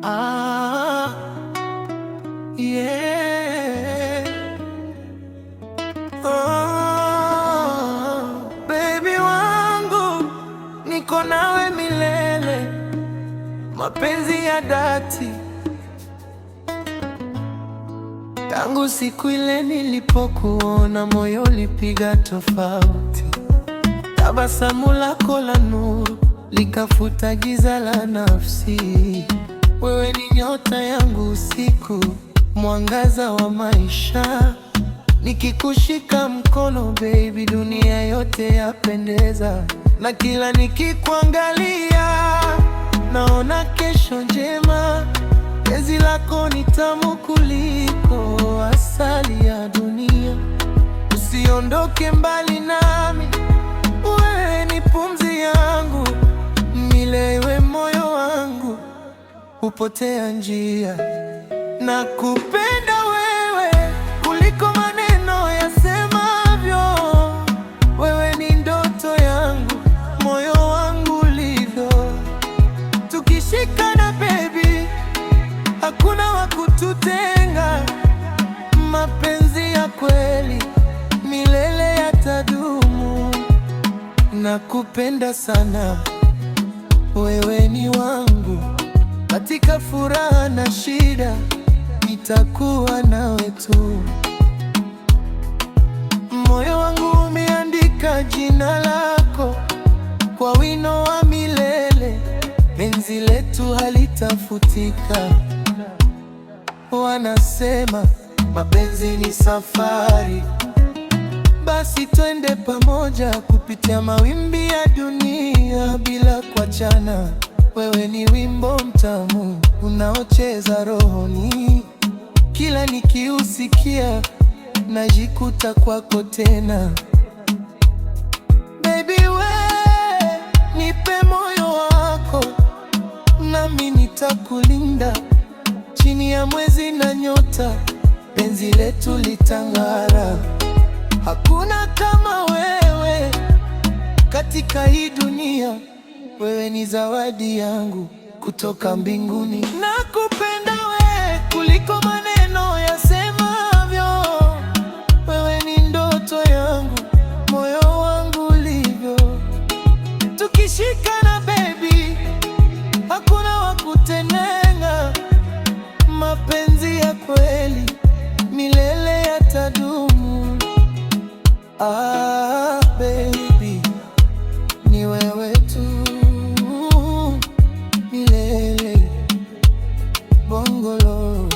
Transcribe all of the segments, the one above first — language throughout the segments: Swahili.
Ah, yeah. Oh, baby wangu, niko nawe milele, mapenzi ya dhati. Tangu siku ile nilipokuona, moyo ulipiga tofauti. Tabasamu lako la nuru likafuta giza la nafsi. Wewe ni nyota yangu usiku, mwangaza wa maisha. Nikikushika mkono baby, dunia yote yapendeza. Na kila nikikuangalia, naona kesho njema. Penzi lako ni tamu kuliko asali ya dunia. Usiondoke mbali nami, wewe ni pumzi yangu milele. Moyo wangu hupotea njia. Nakupenda wewe kuliko maneno yasemavyo. Wewe ni ndoto yangu, moyo wangu ulivyo. Tukishikana baby, hakuna wa kututenga. Mapenzi ya kweli milele yatadumu. Nakupenda sana, wewe ni wangu. Katika furaha na shida, nitakuwa nawe tu. Moyo wangu umeandika jina lako kwa wino wa milele. Penzi letu halitafutika. Wanasema mapenzi ni safari, basi twende pamoja kupitia mawimbi ya dunia bila kuachana. Wewe ni wimbo mtamu unaocheza rohoni. Kila nikiusikia, najikuta kwako tena. Baby we, nipe moyo wako, nami nitakulinda. Chini ya mwezi na nyota, penzi letu litang'ara. Hakuna kama wewe katika hii dunia. Wewe ni zawadi yangu kutoka mbinguni. Nakupenda wewe kuliko maneno yasemavyo. Wewe ni ndoto yangu, moyo wangu ulivyo. Tukishikana baby, hakuna wa kutenenga. Mapenzi ya kweli milele yatadumu. Ah, baby, ni wewe tu milele. Bongolo.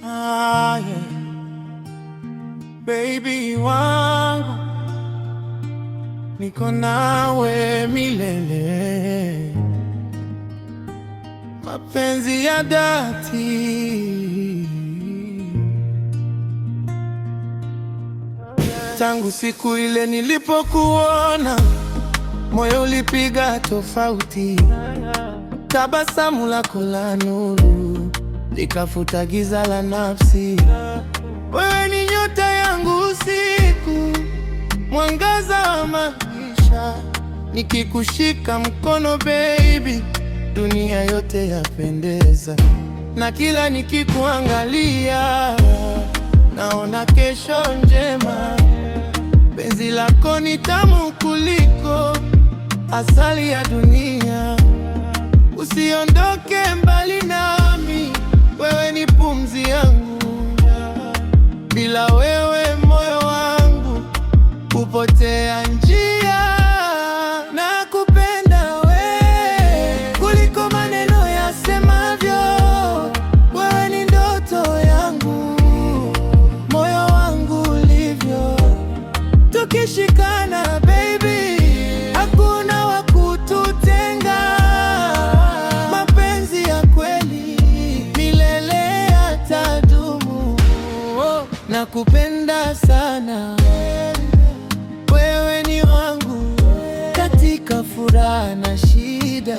Ah, yeah. Baby wangu, niko nawe milele, mapenzi ya dhati. Tangu siku ile nilipokuona, moyo ulipiga tofauti. Tabasamu lako la nuru likafuta giza la nafsi. Wewe ni nyota yangu usiku, mwangaza wa maisha. Nikikushika mkono baby, dunia yote yapendeza. Na kila nikikuangalia, naona kesho njema. Penzi lako ni tamu kuliko asali ya dunia. Usiondoke mbali nami, wewe ni pumzi yangu. Bila wewe moyo wangu hupotea njia. Nakupenda wewe kuliko maneno yasemavyo. Wewe ni ndoto yangu, moyo wangu ulivyo. Tukishikana baby, hakuna wa kututenga. Mapenzi ya kweli milele yatadumu. Nakupenda sana, wewe ni wangu. Katika furaha na shida,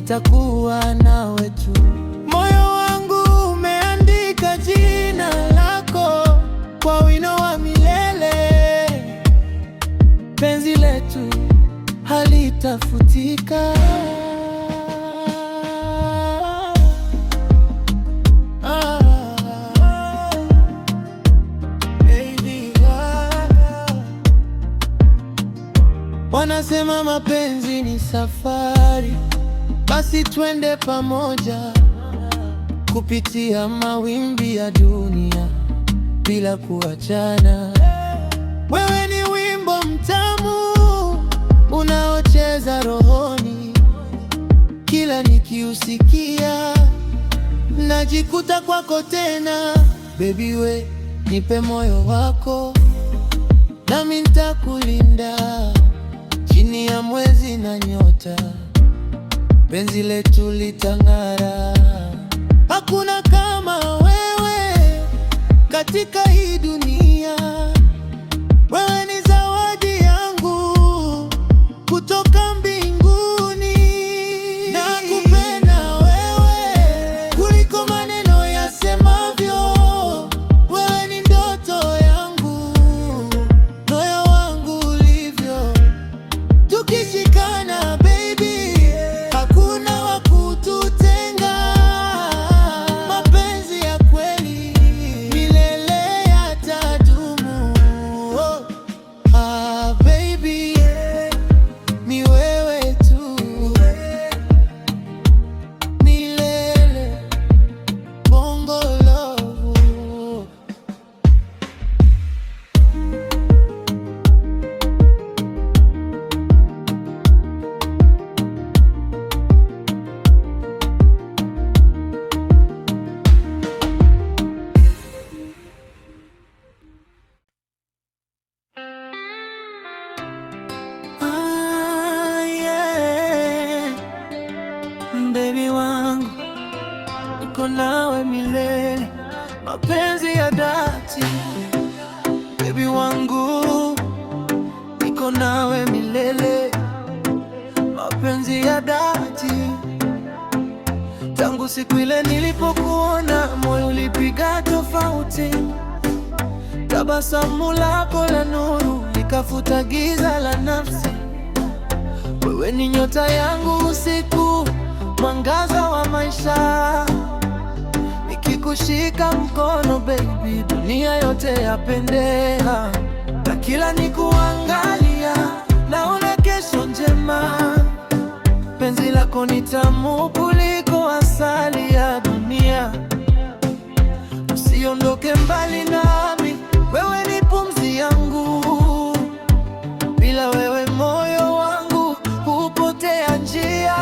nitakuwa nawe tu. Moyo wangu umeandika jina lako kwa wino wa milele. Penzi letu halitafutika. Wanasema mapenzi ni safari, basi twende pamoja kupitia mawimbi ya dunia bila kuachana. Wewe ni wimbo mtamu unaocheza rohoni, kila nikiusikia najikuta kwako tena. Baby we, nipe moyo wako nami nitakulinda chini ya mwezi na nyota, penzi letu litang'ara. Hakuna kama wewe katika hii dunia. Wewe ni zawadi yangu kutoka mbinguni. Nakupenda wewe kuliko maneno yasemavyo. Wewe ni ndoto yangu, moyo wangu ulivyo. Tukishikana baby, hakuna wa kututenga. Mapenzi ya kweli milele yatadumu. Oh, baby, ni wewe tu milele. Bongo Love. Yeah. Baby wangu, niko nawe milele, mapenzi ya dhati. Baby wangu, niko nawe milele, mapenzi ya dhati. Tangu siku ile nilipokuona, moyo ulipiga tofauti. Tabasamu lako la nuru likafuta giza la nafsi. Wewe ni nyota yangu usiku, mwangaza wa maisha. Nikikushika mkono baby, dunia yote yapendea. Na kila nikuangalia, naona kesho njema. Penzi lako ni tamu kuliko asali ya dunia. Usiondoke mbali nami, wewe ni pumzi yangu. Bila wewe moyo wangu hupotea njia.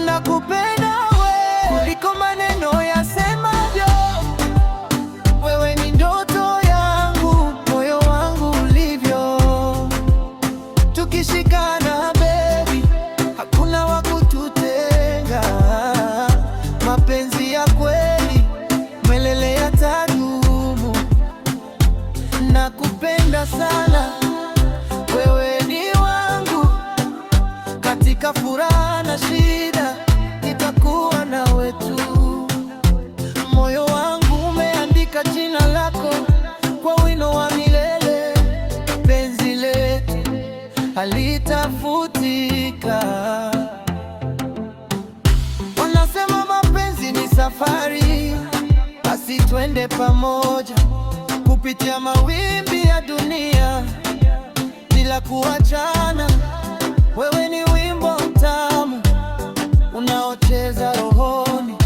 Nakupenda wewe kuliko maneno yasemavyo. Wewe ni ndoto yangu, moyo wangu ulivyo. Tukishikana baby, hakuna wa kututenga. Mapenzi ya kweli milele yatadumu. Nakupenda sana, wewe ni wangu. Katika furaha na shida, nitakuwa nawe tu. Moyo wangu umeandika jina lako kwa wino wa milele. Penzi letu halitafutika. Wanasema mapenzi ni safari, basi twende pamoja kupitia mawimbi ya dunia bila kuachana. Wewe ni wimbo mtamu unaocheza rohoni,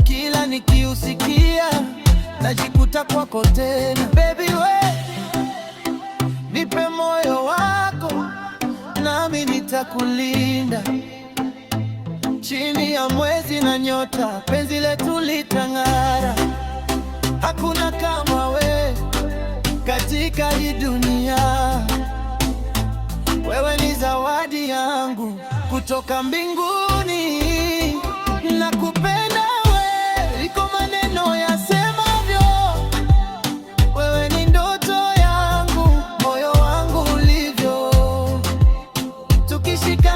kila nikiusikia najikuta kwako tena. Baby we, nipe moyo wako nami nitakulinda chini ya mwezi na nyota, penzi letu litang'ara. Hakuna kama we katika hii dunia. Wewe ni zawadi yangu kutoka mbinguni. Nakupenda wewe iko maneno yasemavyo. Wewe ni ndoto yangu, moyo wangu ulivyo. Tukishika